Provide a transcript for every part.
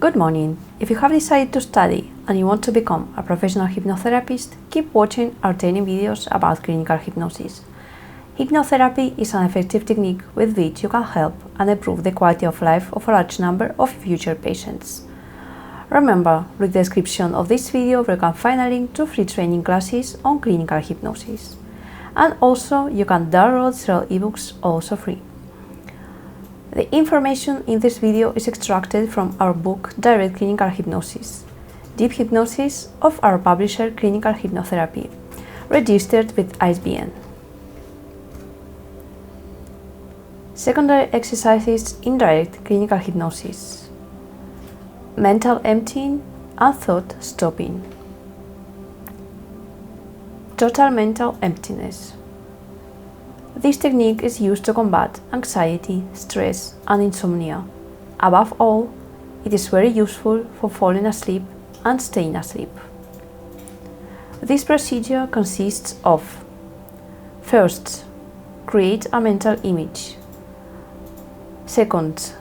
Good morning. If you have decided to study and you want to become a professional hypnotherapist, keep watching our training videos about clinical hypnosis. Hypnotherapy is an effective technique with which you can help and improve the quality of life of a large number of future patients. Remember, read the description of this video where you can find a link to free training classes on clinical hypnosis. And also, you can download several ebooks also free. The information in this video is extracted from our book Direct Clinical Hypnosis, Deep Hypnosis of our publisher Clinical Hypnotherapy, registered with ISBN. Secondary exercises in direct clinical hypnosis. Mental emptying and thought stopping. Total mental emptiness. This technique is used to combat anxiety, stress, and insomnia. Above all, it is very useful for falling asleep and staying asleep. This procedure consists of: first, create a mental image. Second,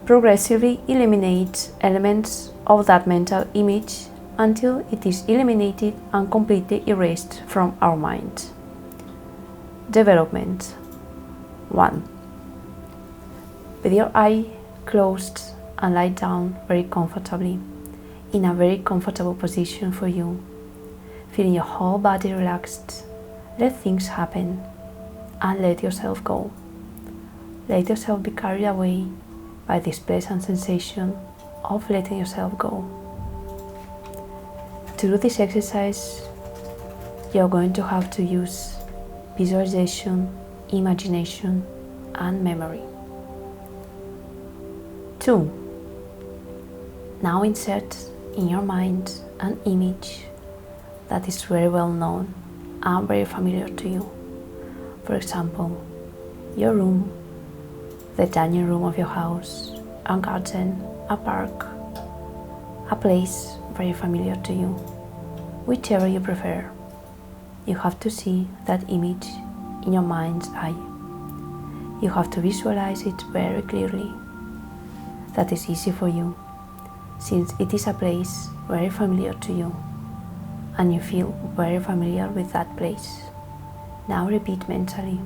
progressively eliminate elements of that mental image until it is eliminated and completely erased from our mind. Development. 1. With your eye closed and lie down very comfortably, in a very comfortable position for you, feeling your whole body relaxed. Let things happen and let yourself go. Let yourself be carried away by this pleasant sensation of letting yourself go. To do this exercise, you're going to have to use visualization, imagination, and memory. 2. Now insert in your mind an image that is very well known and very familiar to you. For example, your room, the dining room of your house, a garden, a park, a place very familiar to you, whichever you prefer. You have to see that image in your mind's eye. You have to visualize it very clearly. That is easy for you, since it is a place very familiar to you, and you feel very familiar with that place. Now repeat mentally.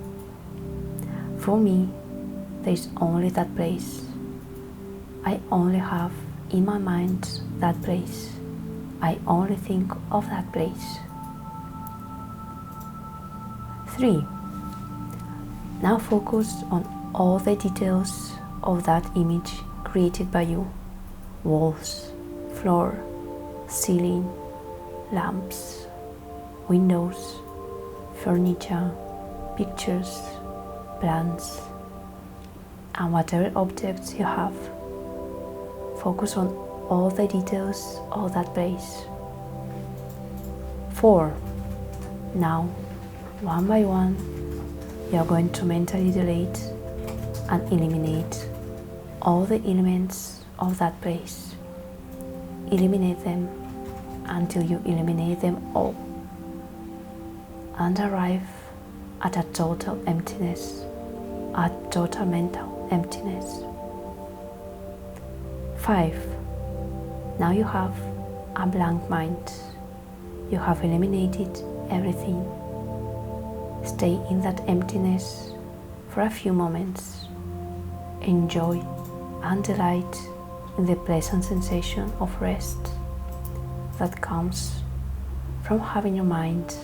For me, there is only that place. I only have in my mind that place. I only think of that place. 3. Now focus on all the details of that image created by you. Walls, floor, ceiling, lamps, windows, furniture, pictures, plants, and whatever objects you have. Focus on all the details of that place. 4. Now, one by one, you are going to mentally delete and eliminate all the elements of that place. Eliminate them until you eliminate them all and arrive at a total emptiness, a total mental emptiness. 5. Now you have a blank mind. You have eliminated everything. Stay in that emptiness for a few moments. Enjoy and delight in the pleasant sensation of rest that comes from having your mind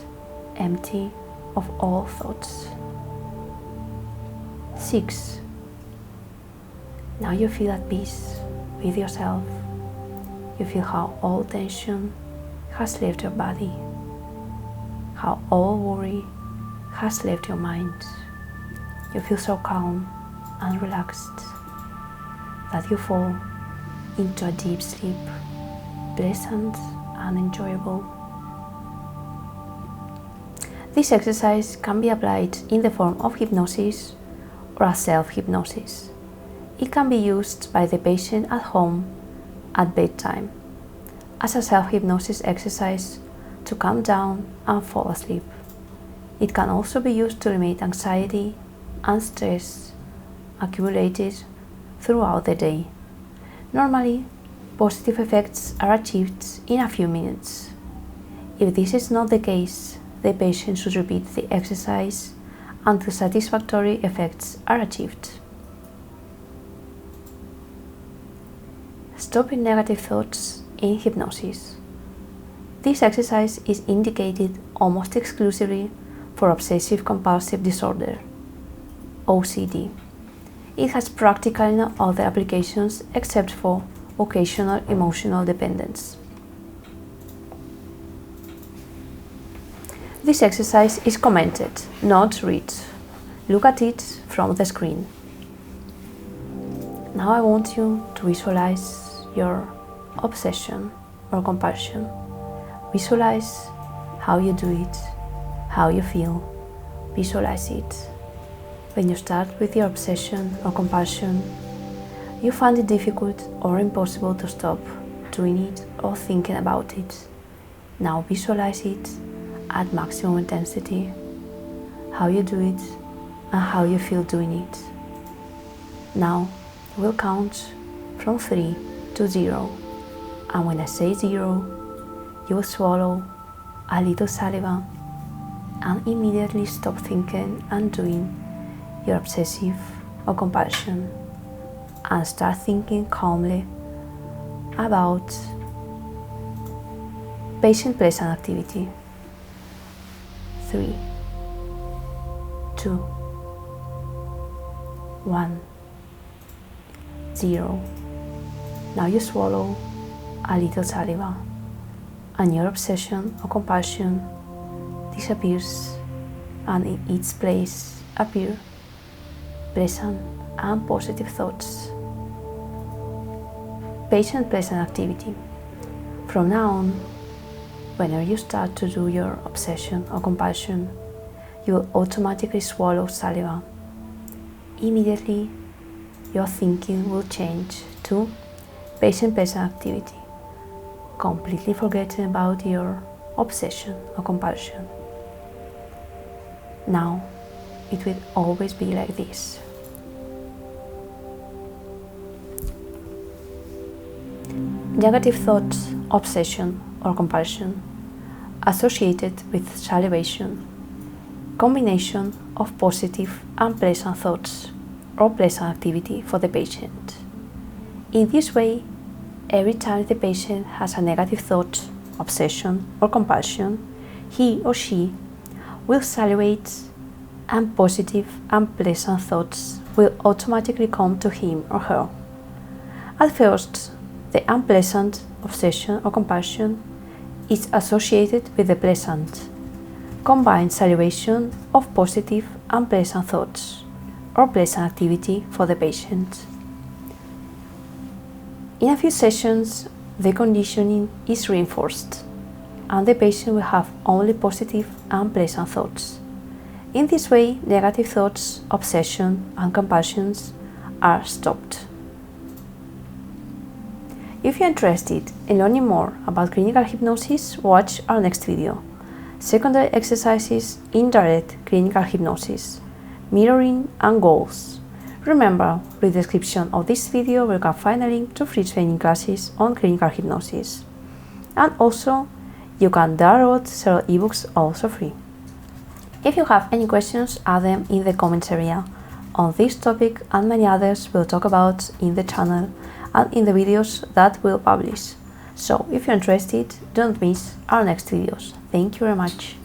empty of all thoughts. 6. Now you feel at peace with yourself. You feel how all tension has left your body, how all worry has left your mind. You feel so calm and relaxed that you fall into a deep sleep, pleasant and enjoyable. This exercise can be applied in the form of hypnosis or a self-hypnosis. It can be used by the patient at home at bedtime as a self-hypnosis exercise to calm down and fall asleep. It can also be used to eliminate anxiety and stress accumulated throughout the day. Normally, positive effects are achieved in a few minutes. If this is not the case, the patient should repeat the exercise until satisfactory effects are achieved. Stopping negative thoughts in hypnosis. This exercise is indicated almost exclusively for obsessive-compulsive disorder, OCD. It has practically no other applications except for occasional emotional dependence. This exercise is commented, not read. Look at it from the screen. Now I want you to visualize your obsession or compulsion. Visualize how you do it, how you feel. Visualize it. When you start with your obsession or compulsion, you find it difficult or impossible to stop doing it or thinking about it. Now visualize it at maximum intensity, how you do it and how you feel doing it. Now we'll count from 3 to 0, and when I say 0, you will swallow a little saliva and immediately stop thinking and doing your obsessive or compulsion and start thinking calmly about patient-pleasant activity. 3, 2, 1, 0. Now you swallow a little saliva and your obsession or compulsion disappears, and in its place appear pleasant and positive thoughts. Patient-pleasant activity. From now on, whenever you start to do your obsession or compulsion, you will automatically swallow saliva. Immediately, your thinking will change to patient-pleasant activity, completely forgetting about your obsession or compulsion. Now, it will always be like this. Negative thoughts, obsession or compulsion associated with salivation, combination of positive and pleasant thoughts or pleasant activity for the patient. In this way, every time the patient has a negative thought, obsession or compulsion, he or she will salivate, and positive and pleasant thoughts will automatically come to him or her. At first, the unpleasant obsession or compulsion is associated with the pleasant, combined salivation of positive and pleasant thoughts or pleasant activity for the patient. In a few sessions, the conditioning is reinforced, and the patient will have only positive and pleasant thoughts. In this way, negative thoughts, obsession, and compulsions are stopped. If you're interested in learning more about clinical hypnosis, watch our next video. Secondary exercises in direct clinical hypnosis, mirroring and goals. Remember, with the description of this video you can find a link to free training classes on clinical hypnosis. And also, you can download several ebooks also free. If you have any questions, add them in the comments area. On this topic and many others we'll talk about in the channel and in the videos that we'll publish. So if you're interested, don't miss our next videos. Thank you very much.